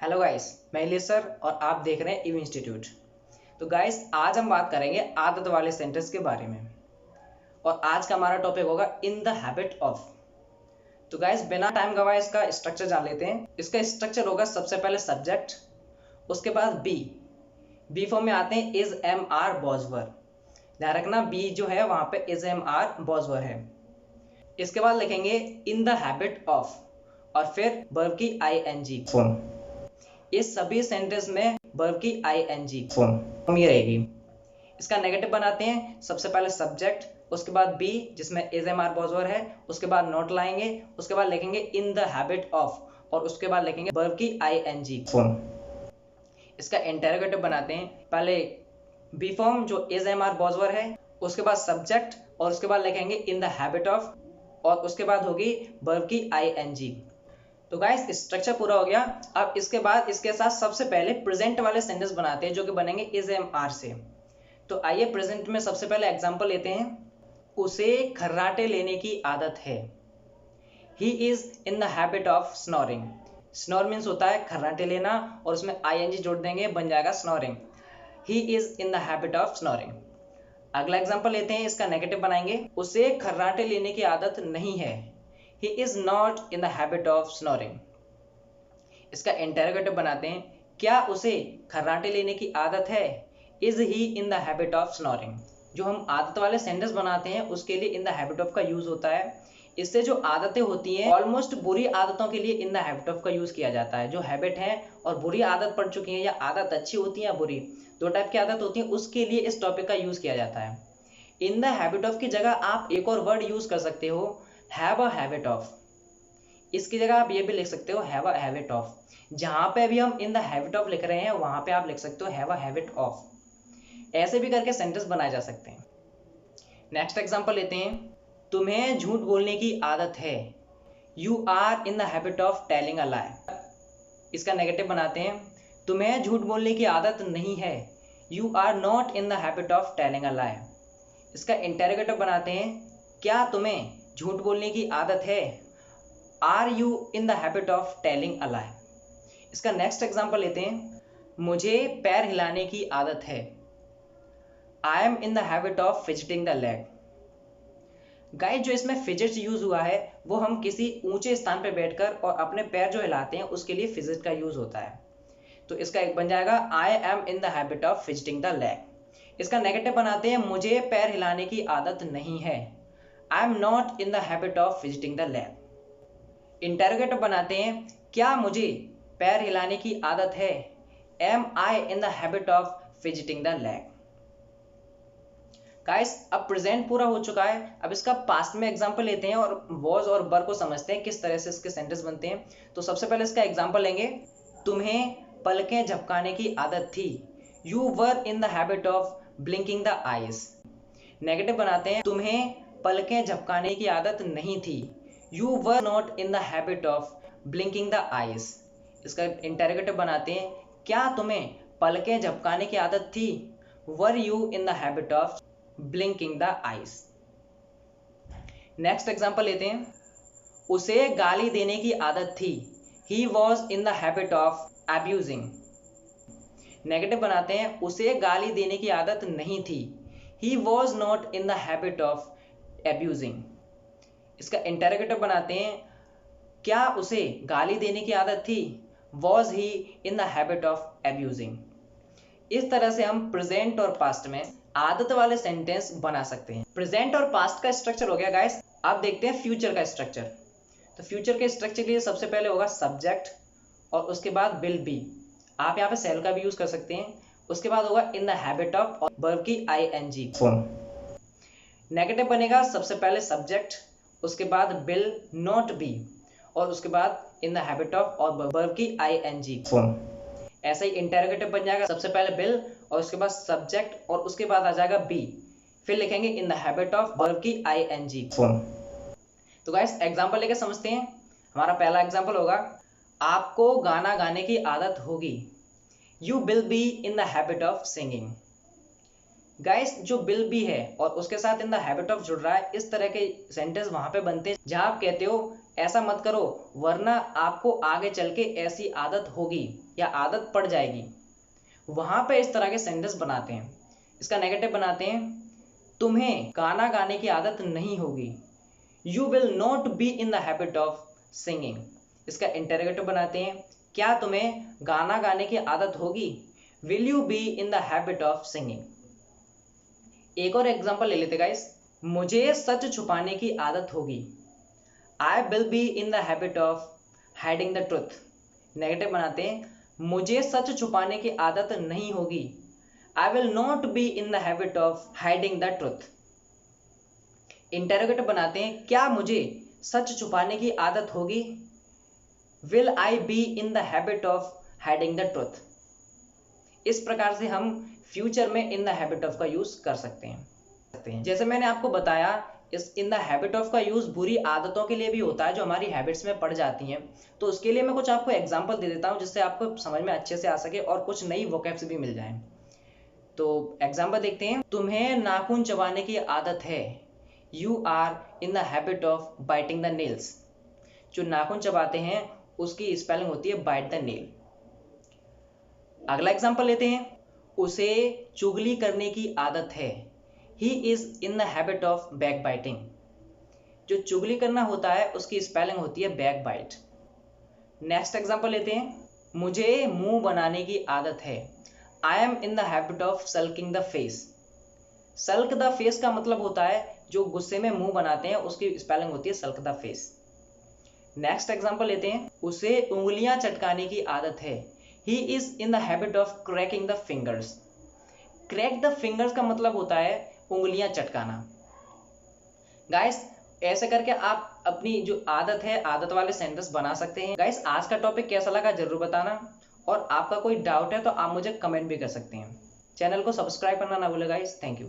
Hello guys, मैं iliacus sir और आप देख रहे हैं इव इंस्टीट्यूट। तो गाइस, आज हम बात करेंगे आदत वाले सेंटेंस के बारे में और आज का हमारा टॉपिक होगा इन द हैबिट ऑफ। तो गाइस, बिना टाइम गवाए इसका स्ट्रक्चर जान लेते हैं। इसका स्ट्रक्चर होगा सबसे पहले सब्जेक्ट, उसके बाद बी फॉर्म में आते हैं इज एम आर बॉजवर। ध्यान रखना, बी जो है वहां पे इज एम आर बॉजवर है। इसके बाद लिखेंगे इन द हैबिट ऑफ और फिर वर्ब की आईएनजी फॉर्म। इस सभी सेंटेंस में वर्ब की आईएनजी फॉर्म ही रहेगी। इसका नेगेटिव बनाते हैं, सबसे पहले सब्जेक्ट, उसके बाद बी जिसमें इज एम आर बॉजवर है, उसके बाद नोट लाएंगे, उसके बाद लिखेंगे इन द हैबिट ऑफ और उसके बाद लिखेंगे वर्ब की आईएनजी फॉर्म। इसका इंटरोगेटिव बनाते हैं, पहले बी फॉर्म जो इज एम आर बॉजवर है, उसके बाद सब्जेक्ट और उसके बाद लिखेंगे इन द हैबिट ऑफ और उसके बाद होगी वर्ब की आईएनजी। तो गाइस, स्ट्रक्चर पूरा हो गया। अब इसके बाद इसके साथ सबसे पहले प्रेजेंट वाले सेंटेंस बनाते हैं जो कि बनेंगे इज एम आर से। तो आइए प्रेजेंट में सबसे पहले एग्जांपल लेते हैं। उसे खर्राटे लेने की आदत है। He is in the habit of snoring. Snore means होता है खर्राटे लेना और उसमें आईएनजी जोड़ देंगे, बन जाएगा snoring. He is in the habit of snoring. अगला एग्जांपल लेते हैं, इसका नेगेटिव बनाएंगे। उसे खर्राटे लेने की आदत नहीं है। He is not in the habit of snoring. इसका इंटरोगेटिव बनाते हैं, क्या उसे खर्राटे लेने की आदत है? Is he in the habit of snoring? जो हम आदत वाले सेंटेंस बनाते हैं उसके लिए इन द हैबिट ऑफ का यूज होता है। इससे जो आदतें होती हैं ऑलमोस्ट बुरी आदतों के लिए इन द हैबिट ऑफ का यूज किया जाता है। जो हैबिट है और बुरी आदत पड़ चुकी है या आदत अच्छी होती है या बुरी, दो टाइप की आदत होती है, उसके लिए इस टॉपिक का यूज किया जाता है। इन द हैबिट ऑफ की जगह आप एक और वर्ड यूज कर सकते हो, हैव अ हैबिट ऑफ। इसकी जगह आप ये भी लिख सकते हो हैव अ हैबिट ऑफ। जहां पे भी हम इन द हैबिट ऑफ लिख रहे हैं वहां पे आप लिख सकते हो हैव अ हैबिट ऑफ। ऐसे भी करके सेंटेंस बनाए जा सकते हैं। नेक्स्ट एग्जांपल लेते हैं। तुम्हें झूठ बोलने की आदत है। You are in the habit of telling a lie. इसका नेगेटिव बनाते हैं, तुम्हें झूठ बोलने की आदत नहीं है। You are not in the habit of telling a lie. इसका इंटरोगेटिव बनाते हैं, क्या तुम्हें झूठ बोलने की आदत है? Are you in the habit of telling a lie. इसका नेक्स्ट एग्जांपल लेते हैं, मुझे पैर हिलाने की आदत है। I am in the habit of fidgeting the leg. Guys, जो इसमें फिजिट्स यूज हुआ है वो हम किसी ऊंचे स्थान पर बैठकर और अपने पैर जो हिलाते हैं उसके लिए फिजिट का यूज होता है। तो इसका एक बन जाएगा I am in the habit of fidgeting the leg. इसका नेगेटिव बनाते हैं, मुझे पैर हिलाने की आदत नहीं है। I am not in the habit of fidgeting the leg. Interrogative बनाते हैं, क्या मुझे पैर हिलाने की आदत है? Am I in the habit of fidgeting the leg. Guys, अब प्रेजेंट पूरा हो चुका है। अब इसका पास्ट में एग्जांपल लेते हैं और वॉज और वर को समझते हैं किस तरह से इसके सेंटेंस बनते हैं। तो सबसे पहले इसका एग्जांपल लेंगे। तुम्हें पलकें झपकाने की आदत थी। You were in the habit of blinking the eyes. Negative बनाते हैं, तुम्हें पलकें झपकाने की आदत नहीं थी। You were not in the habit of blinking the eyes. इसका इंटरोगेटिव बनाते हैं, क्या तुम्हें पलकें झपकाने की आदत थी? Were you in the habit of blinking the eyes? Next example लेते हैं, उसे गाली देने की आदत थी। He was in the habit of abusing. Negative बनाते हैं, उसे गाली देने की आदत नहीं थी। He was not in the habit of abusing. इसका इंटरोगेटिव बनाते हैं, क्या उसे गाली देने की आदत थी? Was he in the habit of abusing. इस तरह से हम प्रेजेंट और पास्ट में आदत वाले सेंटेंस बना सकते हैं। प्रेजेंट और पास्ट का स्ट्रक्चर हो गया गाइस। अब देखते हैं फ्यूचर का स्ट्रक्चर। तो फ्यूचर के स्ट्रक्चर के लिए सबसे पहले होगा सब्जेक्ट और उसके बाद विल बी। आप यहाँ पे सेल का भी यूज कर सकते हैं। उसके बाद होगा इन द हैबिट ऑफ और वर्ब की आईएनजी फॉर्म। नेगेटिव बनेगा सबसे पहले सब्जेक्ट, उसके बाद विल नॉट बी और उसके बाद इन द हैबिट ऑफ और वर्ब की आईएनजी फॉर्म। ऐसा ही इंटरोगेटिव बन जाएगा, सबसे पहले विल और उसके बाद सब्जेक्ट और उसके बाद आ जाएगा बी, फिर लिखेंगे इन द हैबिट ऑफ वर्ब की आईएनजी फॉर्म। तो गाइस, एग्जांपल लेके समझते हैं। हमारा पहला एग्जांपल होगा, आपको गाना गाने की आदत होगी। You will be in the habit of singing. Guys, जो विल बी है और उसके साथ इन द हैबिट ऑफ जुड़ रहा है, इस तरह के सेंटेंस वहां पे बनते हैं जहां आप कहते हो ऐसा मत करो, वरना आपको आगे चल के ऐसी आदत होगी या आदत पड़ जाएगी। वहां पे इस तरह के सेंटेंस बनाते हैं। इसका नेगेटिव बनाते हैं, तुम्हें गाना गाने की आदत नहीं होगी, you will not be in the habit of singing. इसका इंटरोगेटिव बनाते हैं, क्या तुम्हें गाना गाने की आदत होगी, will you be in the habit of singing. एक और एग्जांपल ले लेते गाइस, मुझे सच छुपाने की आदत होगी, I will be in the habit of hiding the truth. Negative बनाते हैं, मुझे सच छुपाने की आदत नहीं होगी, I will not be in the habit of hiding the truth. Interrogative बनाते हैं, क्या मुझे सच छुपाने की आदत होगी, will I be in the habit of hiding the truth. इस प्रकार से हम फ्यूचर में इन द हैबिट ऑफ का यूज कर सकते हैं। जैसे मैंने आपको बताया, इस इन द हैबिट ऑफ का यूज बुरी आदतों के लिए भी होता है जो हमारी हैबिट्स में पड़ जाती हैं। तो उसके लिए मैं कुछ आपको एग्जांपल दे देता हूं जिससे आपको समझ में अच्छे से आ सके और कुछ नई वोकैब्स भी मिल जाएं। तो एग्जांपल देखते हैं, तुम्हें नाखून चबाने की आदत है, you are in the habit of biting the nails. जो नाखून चबाते हैं उसकी स्पेलिंग होती है बाइट द नेल। अगला एग्जांपल लेते हैं, उसे चुगली करने की आदत है, he is in the habit of back biting. जो चुगली करना होता है उसकी स्पेलिंग होती है बैक बाइट। नेक्स्ट एग्जांपल लेते हैं, मुझे मुंह बनाने की आदत है, I am in the habit of sulking the face. Sulk the face का मतलब होता है जो गुस्से में मुंह बनाते हैं, उसकी स्पेलिंग होती है सल्क द फेस। नेक्स्ट एग्जांपल लेते हैं, उसे उंगलियां चटकाने की आदत है, he is in the habit of cracking the fingers. Crack the fingers का मतलब होता है उंगलियां चटकाना। गाइस, ऐसे करके आप अपनी जो आदत है, आदत वाले सेंटेंस बना सकते हैं। गाइस, आज का टॉपिक कैसा लगा जरूर बताना, और आपका कोई डाउट है तो आप मुझे कमेंट भी कर सकते हैं। चैनल को सब्सक्राइब करना ना भूलें गाइस। Thank you.